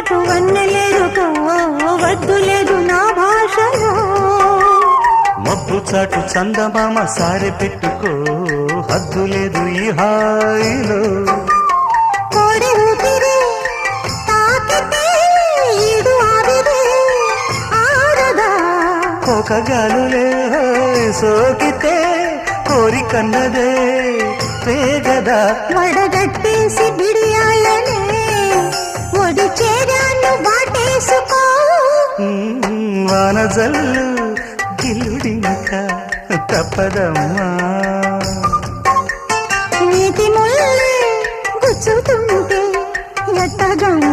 చాటు వన్నెలేరుకో వద్దు లేదు నా భాషలో మబ్బు చాటు చందమామ సారె పెట్టుకో హద్దు లేదు ఈ హాయిలో కోడి ఊపిరి తాకితే ఈడు ఆవిరి ఆరదా కోకగాలులే సోకితే కోరికన్నదే పేగదా వడగట్టేసి బిడియాలనే ఒడి చేరాను వాటేసుకో వానజల్లు గిల్లుడింక తప్పదమ్మా నీతి ముల్లే గుచ్చుతుంటే ఎట్టగమ్మా